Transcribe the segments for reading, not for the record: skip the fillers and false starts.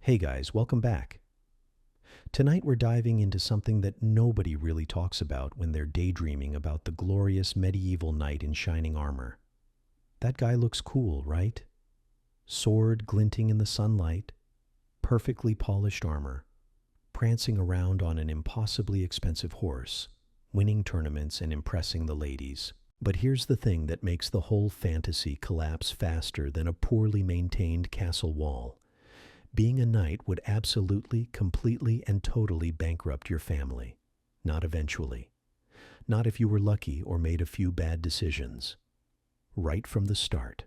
Hey guys, welcome back. Tonight we're diving into something that nobody really talks about when they're daydreaming about the glorious medieval knight in shining armor. That guy looks cool, right? Sword glinting in the sunlight, perfectly polished armor, prancing around on an impossibly expensive horse, winning tournaments and impressing the ladies. But here's the thing that makes the whole fantasy collapse faster than a poorly maintained castle wall. Being a knight would absolutely, completely, and totally bankrupt your family. Not eventually. Not if you were lucky or made a few bad decisions. Right from the start.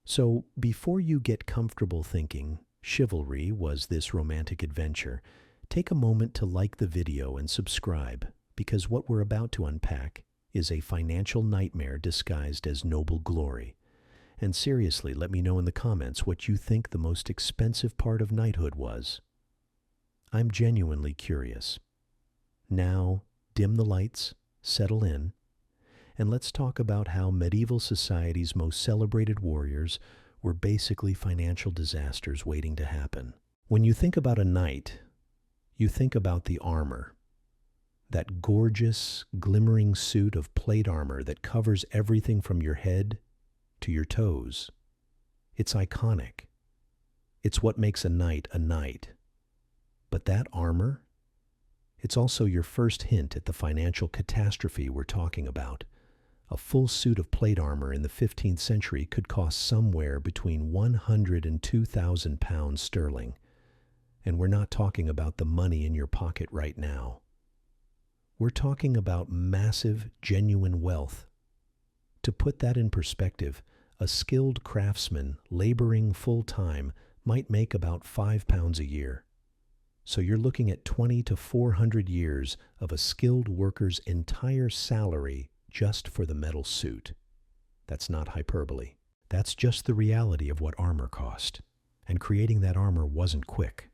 So, before you get comfortable thinking chivalry was this romantic adventure, take a moment to like the video and subscribe, because what we're about to unpack is a financial nightmare disguised as noble glory. And seriously, let me know in the comments what you think the most expensive part of knighthood was. I'm genuinely curious. Now, dim the lights, settle in, and let's talk about how medieval society's most celebrated warriors were basically financial disasters waiting to happen. When you think about a knight, you think about the armor. That gorgeous, glimmering suit of plate armor that covers everything from your head to your toes. It's iconic. It's what makes a knight a knight. But that armor? It's also your first hint at the financial catastrophe we're talking about. A full suit of plate armor in the 15th century could cost somewhere between 100 and 2,000 pounds sterling. And we're not talking about the money in your pocket right now. We're talking about massive, genuine wealth. To put that in perspective, a skilled craftsman laboring full-time might make about £5 a year. So you're looking at 20 to 400 years of a skilled worker's entire salary just for the metal suit. That's not hyperbole. That's just the reality of what armor cost. And creating that armor wasn't quick.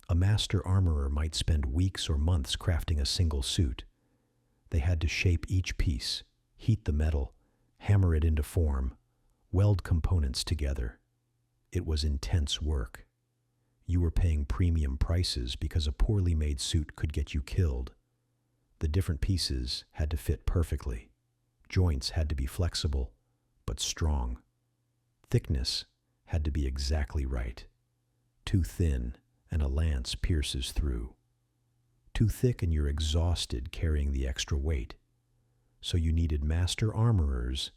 A master armorer might spend weeks or months crafting a single suit. They had to shape each piece, heat the metal, hammer it into form, weld components together. It was intense work. You were paying premium prices because a poorly made suit could get you killed. The different pieces had to fit perfectly. Joints had to be flexible, but strong. Thickness had to be exactly right. Too thin, and a lance pierces through. Too thick and you're exhausted carrying the extra weight. So you needed master armorers,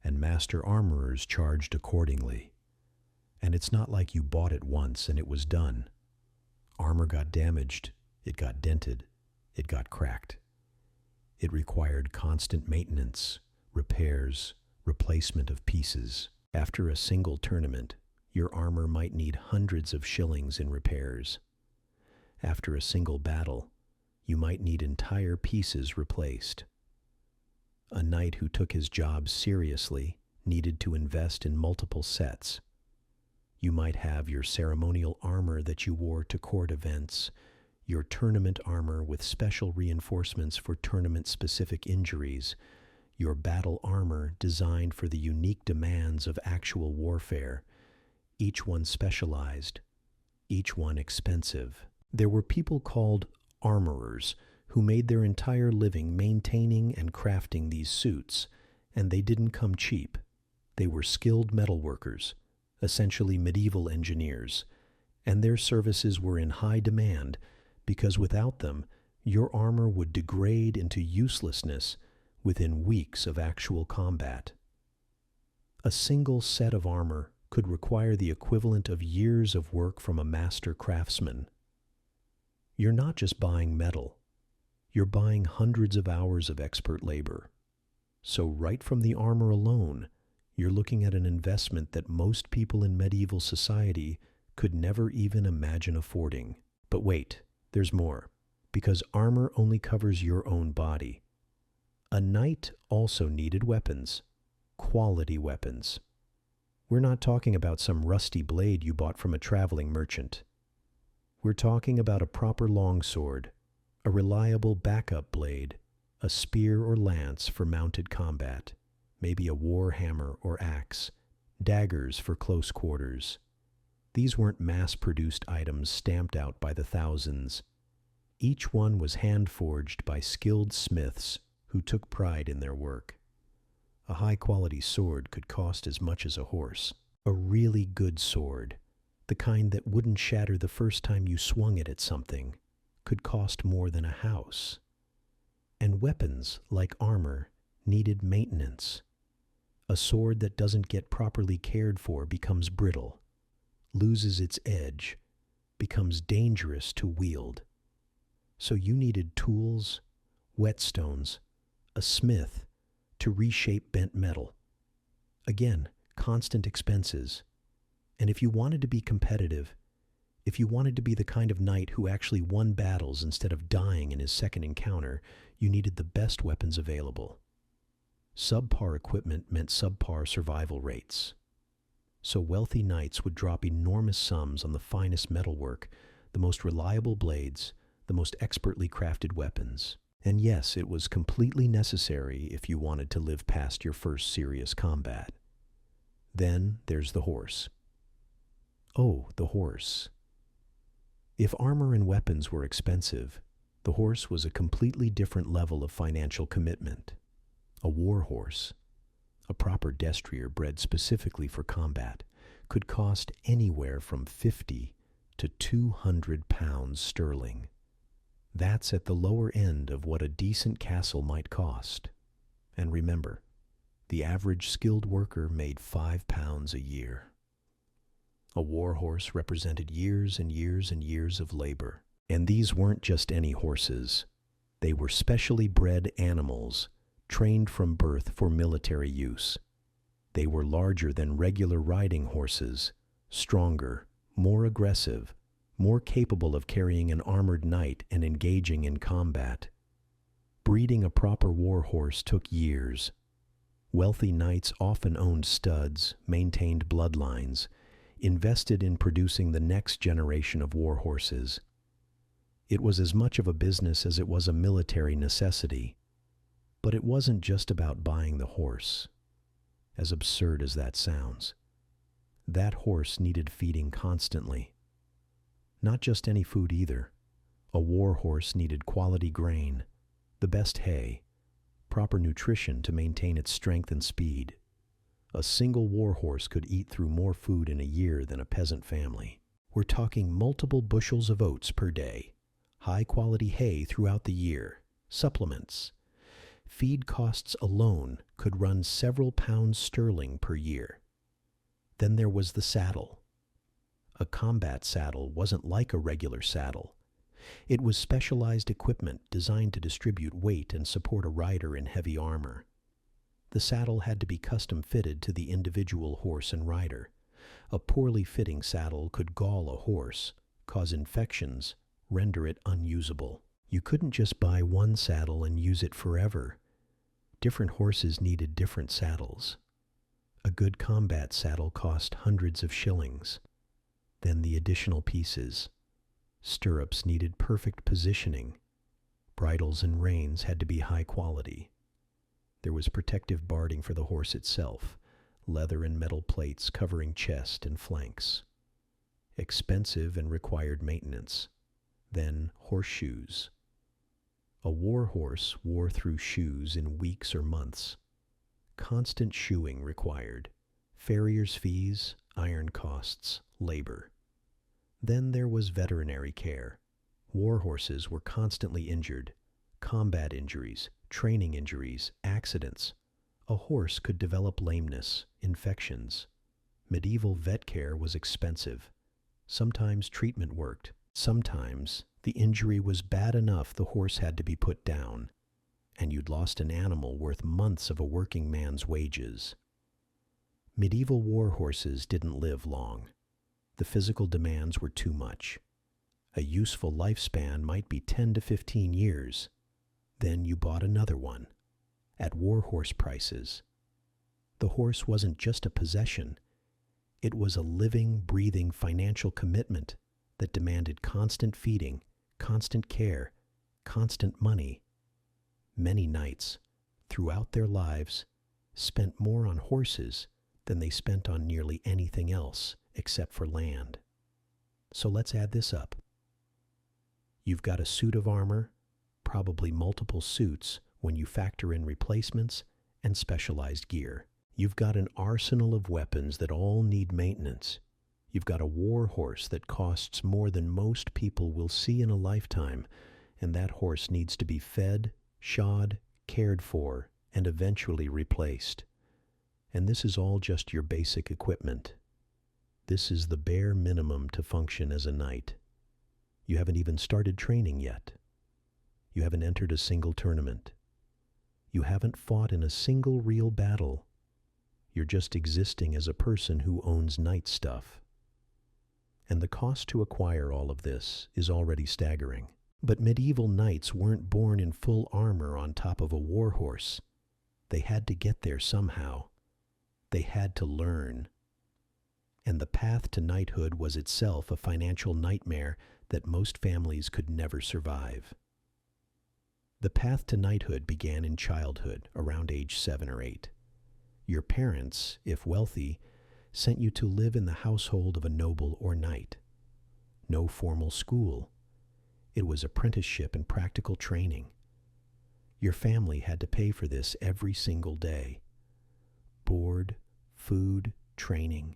and master armorers charged accordingly. And it's not like you bought it once and it was done. Armor got damaged, it got dented, it got cracked. It required constant maintenance, repairs, replacement of pieces. After a single tournament, your armor might need hundreds of shillings in repairs. After a single battle, you might need entire pieces replaced. A knight who took his job seriously needed to invest in multiple sets. You might have your ceremonial armor that you wore to court events, your tournament armor with special reinforcements for tournament-specific injuries, your battle armor designed for the unique demands of actual warfare, each one specialized, each one expensive. There were people called armorers who made their entire living maintaining and crafting these suits, and they didn't come cheap. They were skilled metalworkers, essentially medieval engineers, and their services were in high demand because without them, your armor would degrade into uselessness within weeks of actual combat. A single set of armor could require the equivalent of years of work from a master craftsman. You're not just buying metal. You're buying hundreds of hours of expert labor. So right from the armor alone, you're looking at an investment that most people in medieval society could never even imagine affording. But wait, there's more, because armor only covers your own body. A knight also needed weapons, quality weapons. We're not talking about some rusty blade you bought from a traveling merchant. We're talking about a proper longsword, a reliable backup blade, a spear or lance for mounted combat, maybe a war hammer or axe, daggers for close quarters. These weren't mass-produced items stamped out by the thousands. Each one was hand-forged by skilled smiths who took pride in their work. A high-quality sword could cost as much as a horse. A really good sword, the kind that wouldn't shatter the first time you swung it at something, could cost more than a house. And weapons, like armor, needed maintenance. A sword that doesn't get properly cared for becomes brittle, loses its edge, becomes dangerous to wield. So you needed tools, whetstones, a smith to reshape bent metal. Again, constant expenses. And if you wanted to be competitive, if you wanted to be the kind of knight who actually won battles instead of dying in his second encounter, you needed the best weapons available. Subpar equipment meant subpar survival rates. So wealthy knights would drop enormous sums on the finest metalwork, the most reliable blades, the most expertly crafted weapons. And yes, it was completely necessary if you wanted to live past your first serious combat. Then there's the horse. Oh, the horse. If armor and weapons were expensive, the horse was a completely different level of financial commitment. A war horse, a proper destrier bred specifically for combat, could cost anywhere from 50 to 200 pounds sterling. That's at the lower end of what a decent castle might cost. And remember, the average skilled worker made 5 pounds a year. A war horse represented years and years and years of labor. And these weren't just any horses. They were specially bred animals, trained from birth for military use. They were larger than regular riding horses, stronger, more aggressive, more capable of carrying an armored knight and engaging in combat. Breeding a proper war horse took years. Wealthy knights often owned studs, maintained bloodlines, invested in producing the next generation of war horses. It was as much of a business as it was a military necessity. But it wasn't just about buying the horse, as absurd as that sounds. That horse needed feeding constantly. Not just any food either. A war horse needed quality grain, the best hay, proper nutrition to maintain its strength and speed. A single war horse could eat through more food in a year than a peasant family. We're talking multiple bushels of oats per day, high-quality hay throughout the year, supplements. Feed costs alone could run several pounds sterling per year. Then there was the saddle. A combat saddle wasn't like a regular saddle. It was specialized equipment designed to distribute weight and support a rider in heavy armor. The saddle had to be custom fitted to the individual horse and rider. A poorly fitting saddle could gall a horse, cause infections, render it unusable. You couldn't just buy one saddle and use it forever. Different horses needed different saddles. A good combat saddle cost hundreds of shillings. Then the additional pieces. Stirrups needed perfect positioning. Bridles and reins had to be high quality. There was protective barding for the horse itself, leather and metal plates covering chest and flanks. Expensive and required maintenance. Then horseshoes. A war horse wore through shoes in weeks or months. Constant shoeing required. Farrier's fees, iron costs, labor. Then there was veterinary care. War horses were constantly injured. Combat injuries, training injuries, accidents. A horse could develop lameness, infections. Medieval vet care was expensive. Sometimes treatment worked. Sometimes the injury was bad enough the horse had to be put down, and you'd lost an animal worth months of a working man's wages. Medieval war horses didn't live long. The physical demands were too much. A useful lifespan might be 10 to 15 years. Then you bought another one, at war horse prices. The horse wasn't just a possession. It was a living, breathing financial commitment that demanded constant feeding, constant care, constant money. Many knights, throughout their lives, spent more on horses than they spent on nearly anything else except for land. So let's add this up. You've got a suit of armor, probably multiple suits when you factor in replacements and specialized gear. You've got an arsenal of weapons that all need maintenance. You've got a war horse that costs more than most people will see in a lifetime, and that horse needs to be fed, shod, cared for, and eventually replaced. And this is all just your basic equipment. This is the bare minimum to function as a knight. You haven't even started training yet. You haven't entered a single tournament. You haven't fought in a single real battle. You're just existing as a person who owns knight stuff. And the cost to acquire all of this is already staggering. But medieval knights weren't born in full armor on top of a war horse. They had to get there somehow. They had to learn. And the path to knighthood was itself a financial nightmare that most families could never survive. The path to knighthood began in childhood, around age 7 or 8. Your parents, if wealthy, sent you to live in the household of a noble or knight. No formal school. It was apprenticeship and practical training. Your family had to pay for this every single day. Board, food, training.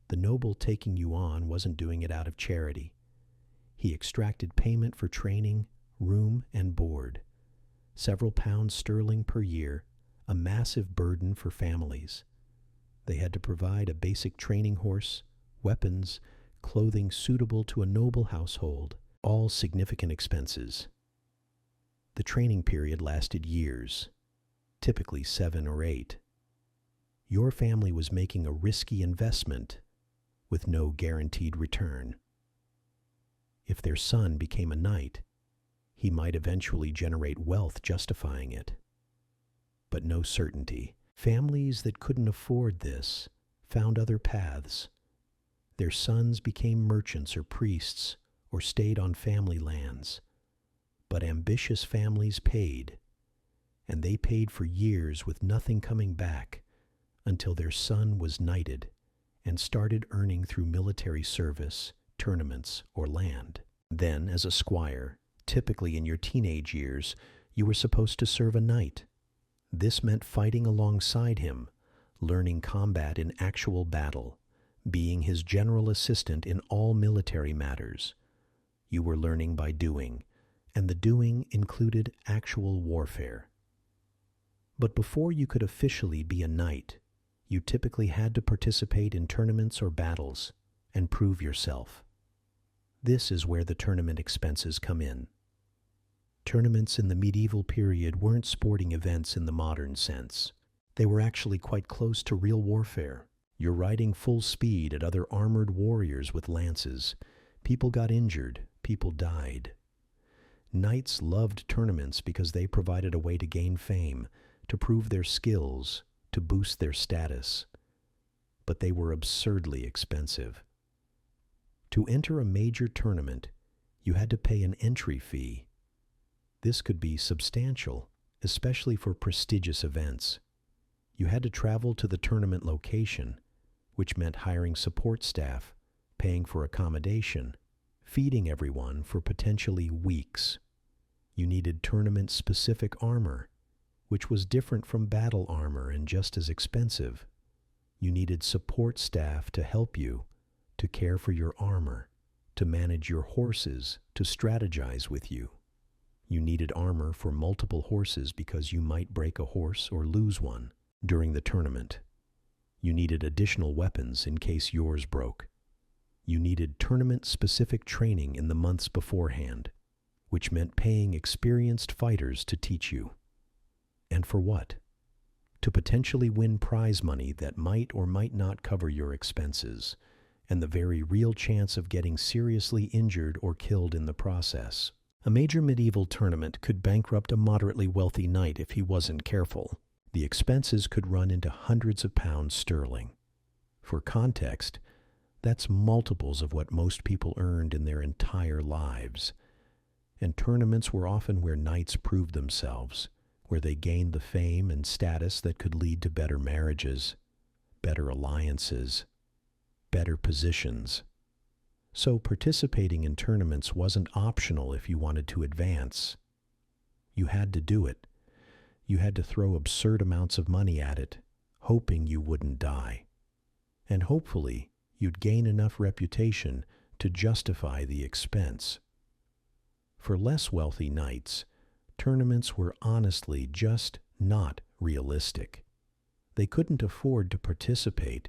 The noble taking you on wasn't doing it out of charity. He extracted payment for training, room, and board. Several pounds sterling per year, a massive burden for families. They had to provide a basic training horse, weapons, clothing suitable to a noble household, all significant expenses. The training period lasted years, typically 7 or 8. Your family was making a risky investment with no guaranteed return. If their son became a knight, he might eventually generate wealth justifying it. But no certainty. Families that couldn't afford this found other paths. Their sons became merchants or priests or stayed on family lands. But ambitious families paid, and they paid for years with nothing coming back until their son was knighted and started earning through military service, tournaments, or land. Then, as a squire, typically in your teenage years, you were supposed to serve a knight. This meant fighting alongside him, learning combat in actual battle, being his general assistant in all military matters. You were learning by doing, and the doing included actual warfare. But before you could officially be a knight, you typically had to participate in tournaments or battles and prove yourself. This is where the tournament expenses come in. Tournaments in the medieval period weren't sporting events in the modern sense. They were actually quite close to real warfare. You're riding full speed at other armored warriors with lances. People got injured. People died. Knights loved tournaments because they provided a way to gain fame, to prove their skills, to boost their status. But they were absurdly expensive. To enter a major tournament, you had to pay an entry fee. This could be substantial, especially for prestigious events. You had to travel to the tournament location, which meant hiring support staff, paying for accommodation, feeding everyone for potentially weeks. You needed tournament-specific armor, which was different from battle armor and just as expensive. You needed support staff to help you, to care for your armor, to manage your horses, to strategize with you. You needed armor for multiple horses because you might break a horse or lose one during the tournament. You needed additional weapons in case yours broke. You needed tournament-specific training in the months beforehand, which meant paying experienced fighters to teach you. And for what? To potentially win prize money that might or might not cover your expenses, and the very real chance of getting seriously injured or killed in the process. A major medieval tournament could bankrupt a moderately wealthy knight if he wasn't careful. The expenses could run into hundreds of pounds sterling. For context, that's multiples of what most people earned in their entire lives. And tournaments were often where knights proved themselves, where they gained the fame and status that could lead to better marriages, better alliances, better positions. So participating in tournaments wasn't optional if you wanted to advance. You had to do it. You had to throw absurd amounts of money at it, hoping you wouldn't die. And hopefully, you'd gain enough reputation to justify the expense. For less wealthy knights, tournaments were honestly just not realistic. They couldn't afford to participate,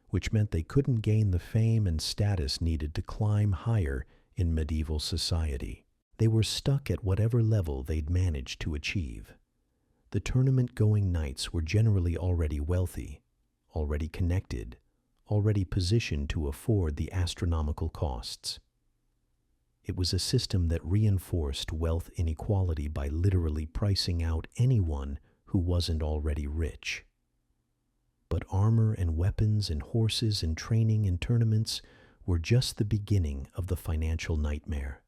which meant they couldn't gain the fame and status needed to climb higher in medieval society. They were stuck at whatever level they'd managed to achieve. The tournament-going knights were generally already wealthy, already connected, already positioned to afford the astronomical costs. It was a system that reinforced wealth inequality by literally pricing out anyone who wasn't already rich. But armor and weapons and horses and training in tournaments were just the beginning of the financial nightmare.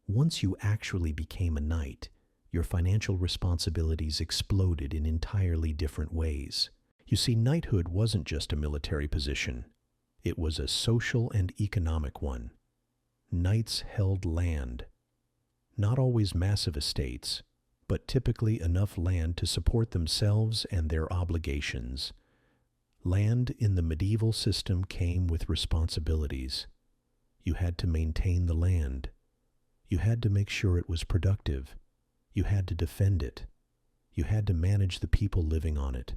Once you actually became a knight, your financial responsibilities exploded in entirely different ways. You see, knighthood wasn't just a military position. It was a social and economic one. Knights held land. Not always massive estates, but typically enough land to support themselves and their obligations. Land in the medieval system came with responsibilities. You had to maintain the land. You had to make sure it was productive. You had to defend it. You had to manage the people living on it.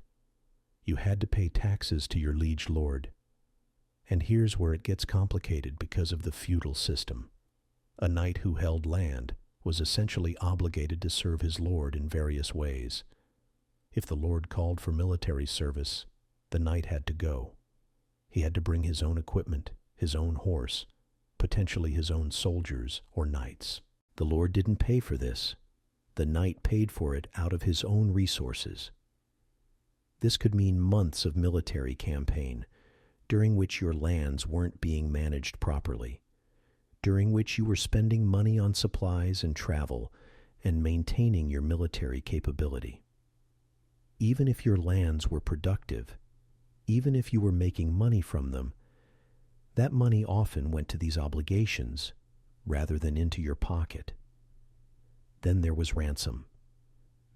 You had to pay taxes to your liege lord. And here's where it gets complicated because of the feudal system. A knight who held land was essentially obligated to serve his lord in various ways. If the lord called for military service, the knight had to go. He had to bring his own equipment, his own horse, potentially his own soldiers or knights. The lord didn't pay for this. The knight paid for it out of his own resources. This could mean months of military campaign, during which your lands weren't being managed properly, during which you were spending money on supplies and travel and maintaining your military capability. Even if your lands were productive, even if you were making money from them, that money often went to these obligations rather than into your pocket. Then there was ransom.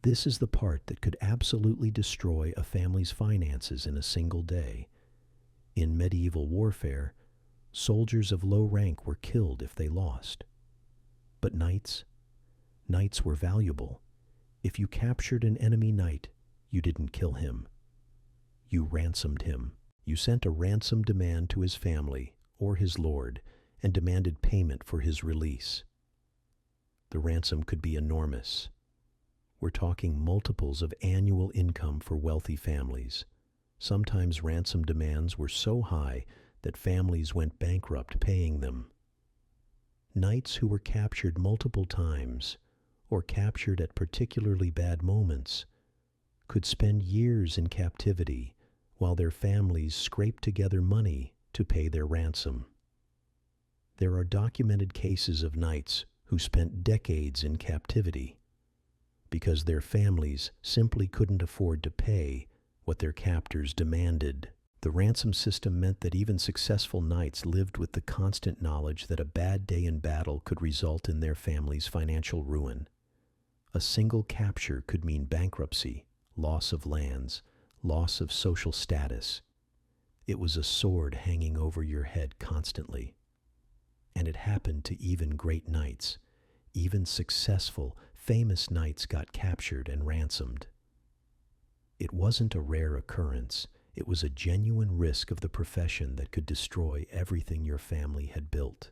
This is the part that could absolutely destroy a family's finances in a single day. In medieval warfare, soldiers of low rank were killed if they lost. But knights were valuable. If you captured an enemy knight, you didn't kill him. You ransomed him. You sent a ransom demand to his family or his lord and demanded payment for his release. The ransom could be enormous. We're talking multiples of annual income for wealthy families. Sometimes ransom demands were so high that families went bankrupt paying them. Knights who were captured multiple times, or captured at particularly bad moments, could spend years in captivity while their families scraped together money to pay their ransom. There are documented cases of knights who spent decades in captivity because their families simply couldn't afford to pay what their captors demanded. The ransom system meant that even successful knights lived with the constant knowledge that a bad day in battle could result in their family's financial ruin. A single capture could mean bankruptcy, loss of lands, loss of social status. It was a sword hanging over your head constantly. And it happened to even great knights. Even successful, famous knights got captured and ransomed. It wasn't a rare occurrence. It was a genuine risk of the profession that could destroy everything your family had built.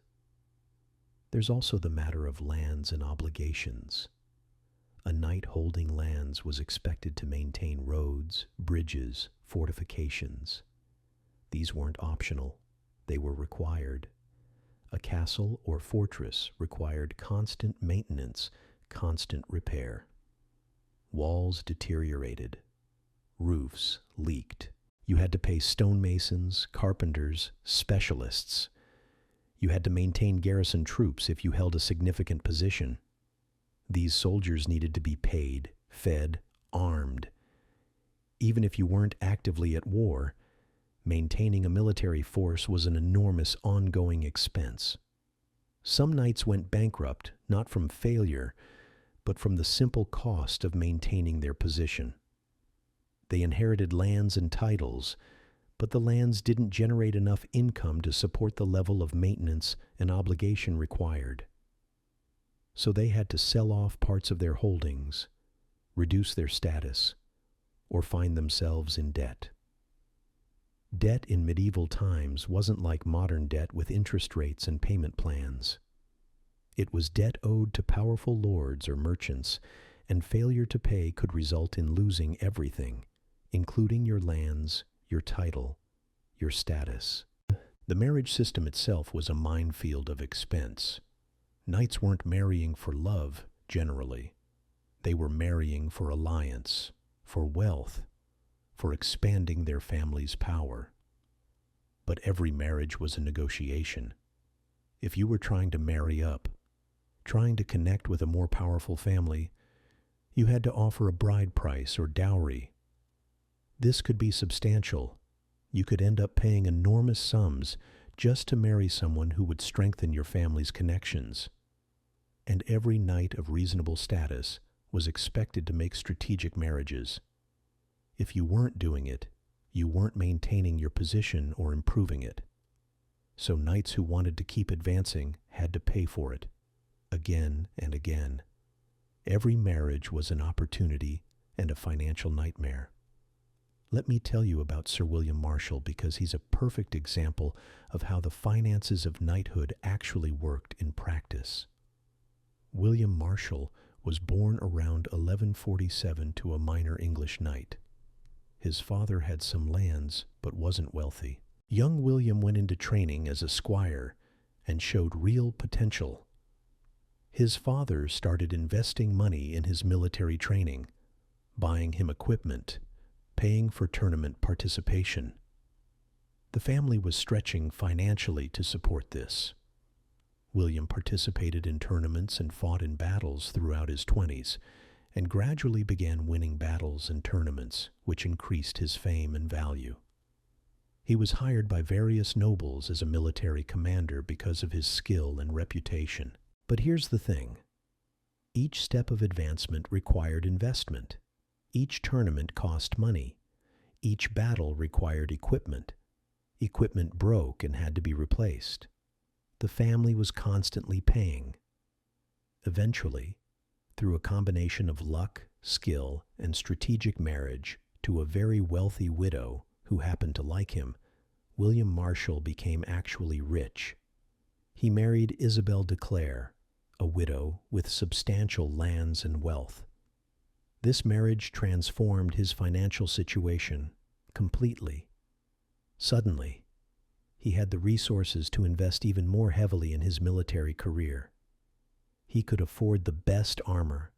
There's also the matter of lands and obligations. A knight holding lands was expected to maintain roads, bridges, fortifications. These weren't optional. They were required. A castle or fortress required constant maintenance, constant repair. Walls deteriorated. Roofs leaked. You had to pay stonemasons, carpenters, specialists. You had to maintain garrison troops if you held a significant position. These soldiers needed to be paid, fed, armed. Even if you weren't actively at war, Maintaining a military force was an enormous ongoing expense. Some knights went bankrupt not from failure, but from the simple cost of maintaining their position. They inherited lands and titles, but the lands didn't generate enough income to support the level of maintenance and obligation required. So they had to sell off parts of their holdings, reduce their status, or find themselves in debt. Debt in medieval times wasn't like modern debt with interest rates and payment plans. It was debt owed to powerful lords or merchants, and failure to pay could result in losing everything, including your lands, your title, your status. The marriage system itself was a minefield of expense. Knights weren't marrying for love, generally. They were marrying for alliance, for wealth, for expanding their family's power. But every marriage was a negotiation. If you were trying to marry up, trying to connect with a more powerful family, you had to offer a bride price or dowry. This could be substantial. You could end up paying enormous sums just to marry someone who would strengthen your family's connections. And every knight of reasonable status was expected to make strategic marriages. If you weren't doing it, you weren't maintaining your position or improving it. So knights who wanted to keep advancing had to pay for it, again and again. Every marriage was an opportunity and a financial nightmare. Let me tell you about Sir William Marshall because he's a perfect example of how the finances of knighthood actually worked in practice. William Marshall was born around 1147 to a minor English knight. His father had some lands, but wasn't wealthy. Young William went into training as a squire and showed real potential. His father started investing money in his military training, buying him equipment, paying for tournament participation. The family was stretching financially to support this. William participated in tournaments and fought in battles throughout his 20s, and gradually began winning battles and tournaments, which increased his fame and value. He was hired by various nobles as a military commander because of his skill and reputation. But here's the thing. Each step of advancement required investment. Each tournament cost money. Each battle required equipment. Equipment broke and had to be replaced. The family was constantly paying. Eventually, through a combination of luck, skill, and strategic marriage to a very wealthy widow who happened to like him, William Marshall became actually rich. He married Isabel de Clare, a widow with substantial lands and wealth. This marriage transformed his financial situation completely. Suddenly, he had the resources to invest even more heavily in his military career. He could afford the best armor,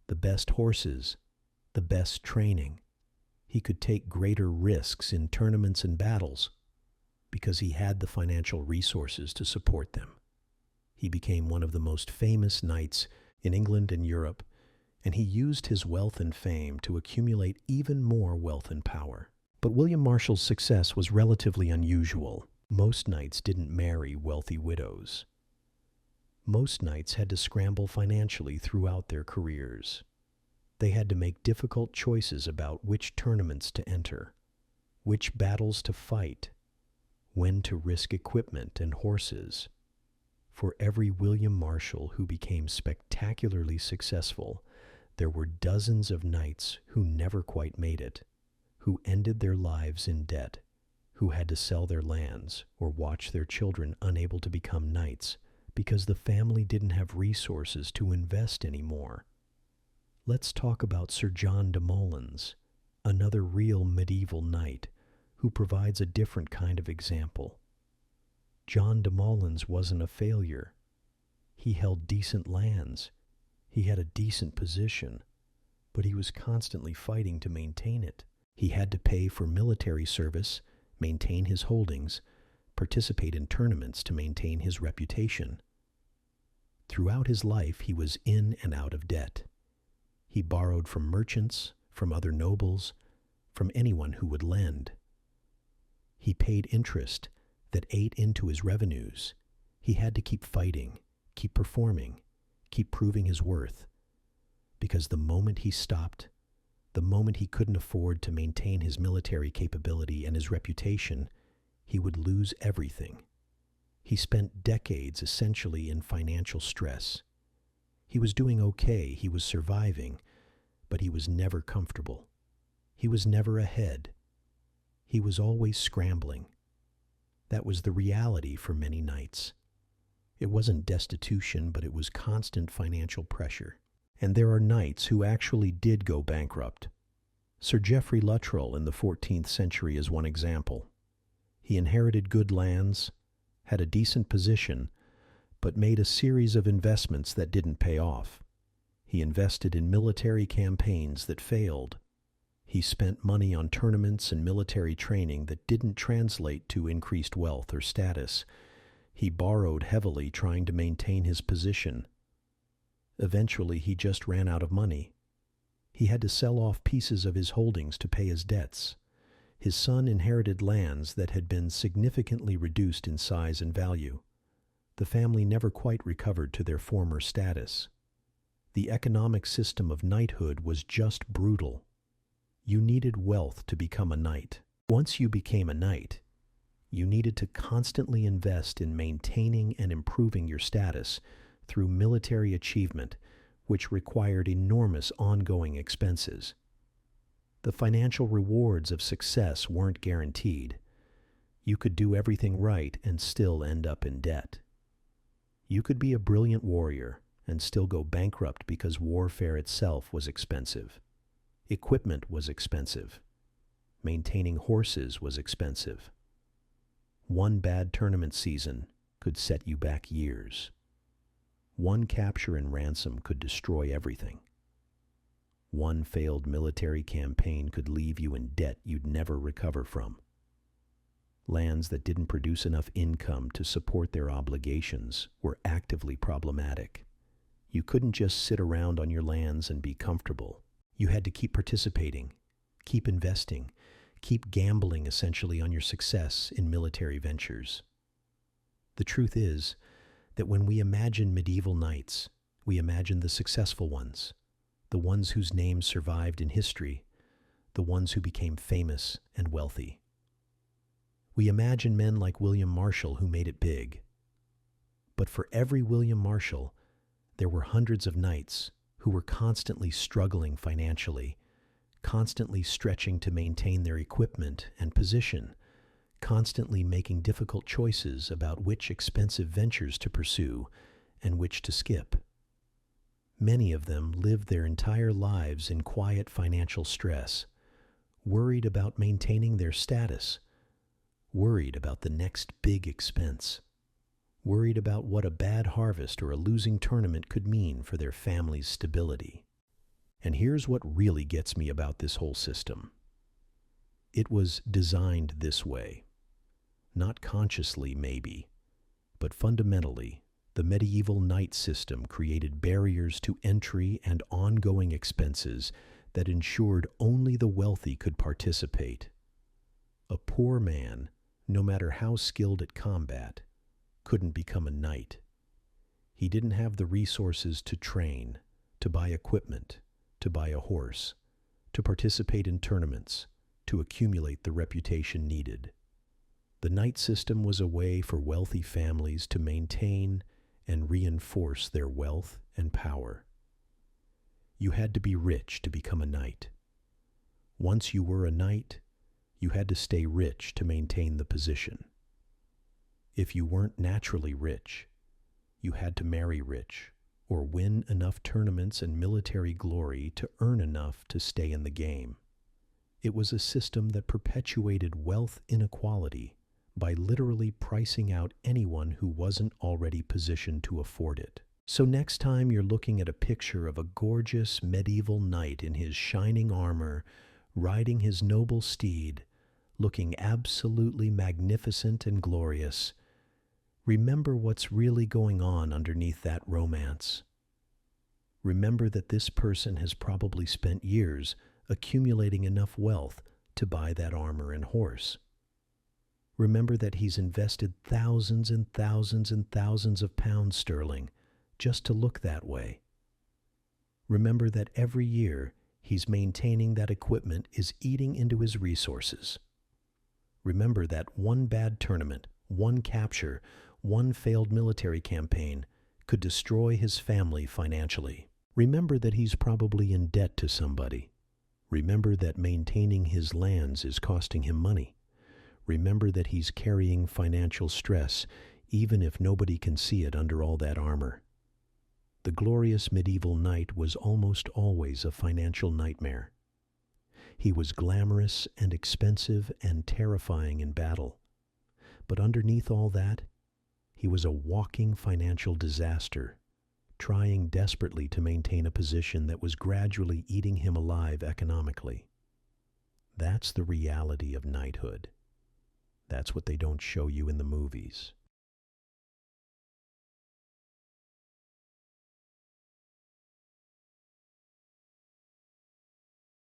the best horses, the best training. He could take greater risks in tournaments and battles because he had the financial resources to support them. He became one of the most famous knights in England and Europe, and he used his wealth and fame to accumulate even more wealth and power. But William Marshall's success was relatively unusual. Most knights didn't marry wealthy widows. Most knights had to scramble financially throughout their careers. They had to make difficult choices about which tournaments to enter, which battles to fight, when to risk equipment and horses. For every William Marshall who became spectacularly successful, there were dozens of knights who never quite made it, who ended their lives in debt, who had to sell their lands or watch their children unable to become knights because the family didn't have resources to invest anymore. Let's talk about Sir John de Molins, another real medieval knight who provides a different kind of example. John de Molins wasn't a failure. He held decent lands. He had a decent position, but he was constantly fighting to maintain it. He had to pay for military service, maintain his holdings, participate in tournaments to maintain his reputation. Throughout his life, he was in and out of debt. He borrowed from merchants, from other nobles, from anyone who would lend. He paid interest that ate into his revenues. He had to keep fighting, keep performing, keep proving his worth. Because the moment he stopped, the moment he couldn't afford to maintain his military capability and his reputation, he would lose everything. He spent decades essentially in financial stress. He was doing okay, he was surviving, but he was never comfortable. He was never ahead. He was always scrambling. That was the reality for many knights. It wasn't destitution, but it was constant financial pressure. And there are knights who actually did go bankrupt. Sir Geoffrey Luttrell in the 14th century is one example. He inherited good lands, had a decent position, but made a series of investments that didn't pay off. He invested in military campaigns that failed. He spent money on tournaments and military training that didn't translate to increased wealth or status. He borrowed heavily trying to maintain his position. Eventually, he just ran out of money. He had to sell off pieces of his holdings to pay his debts. His son inherited lands that had been significantly reduced in size and value. The family never quite recovered to their former status. The economic system of knighthood was just brutal. You needed wealth to become a knight. Once you became a knight, you needed to constantly invest in maintaining and improving your status through military achievement, which required enormous ongoing expenses. The financial rewards of success weren't guaranteed. You could do everything right and still end up in debt. You could be a brilliant warrior and still go bankrupt because warfare itself was expensive. Equipment was expensive. Maintaining horses was expensive. One bad tournament season could set you back years. One capture and ransom could destroy everything. One failed military campaign could leave you in debt you'd never recover from. Lands that didn't produce enough income to support their obligations were actively problematic. You couldn't just sit around on your lands and be comfortable. You had to keep participating, keep investing, keep gambling essentially on your success in military ventures. The truth is that when we imagine medieval knights, we imagine the successful ones, the ones whose names survived in history, the ones who became famous and wealthy. We imagine men like William Marshall who made it big. But for every William Marshall, there were hundreds of knights who were constantly struggling financially, constantly stretching to maintain their equipment and position, constantly making difficult choices about which expensive ventures to pursue and which to skip. Many of them lived their entire lives in quiet financial stress, worried about maintaining their status, worried about the next big expense, worried about what a bad harvest or a losing tournament could mean for their family's stability. And here's what really gets me about this whole system. It was designed this way. Not consciously, maybe, but fundamentally, the medieval knight system created barriers to entry and ongoing expenses that ensured only the wealthy could participate. A poor man, no matter how skilled at combat, couldn't become a knight. He didn't have the resources to train, to buy equipment, to buy a horse, to participate in tournaments, to accumulate the reputation needed. The knight system was a way for wealthy families to maintain and reinforce their wealth and power. You had to be rich to become a knight. Once you were a knight, you had to stay rich to maintain the position. If you weren't naturally rich, you had to marry rich or win enough tournaments and military glory to earn enough to stay in the game. It was a system that perpetuated wealth inequality by literally pricing out anyone who wasn't already positioned to afford it. So next time you're looking at a picture of a gorgeous medieval knight in his shining armor, riding his noble steed, looking absolutely magnificent and glorious, remember what's really going on underneath that romance. Remember that this person has probably spent years accumulating enough wealth to buy that armor and horse. Remember that he's invested thousands and thousands and thousands of pounds sterling just to look that way. Remember that every year he's maintaining that equipment is eating into his resources. Remember that one bad tournament, one capture, one failed military campaign could destroy his family financially. Remember that he's probably in debt to somebody. Remember that maintaining his lands is costing him money. Remember that he's carrying financial stress, even if nobody can see it under all that armor. The glorious medieval knight was almost always a financial nightmare. He was glamorous and expensive and terrifying in battle. But underneath all that, he was a walking financial disaster, trying desperately to maintain a position that was gradually eating him alive economically. That's the reality of knighthood. That's what they don't show you in the movies.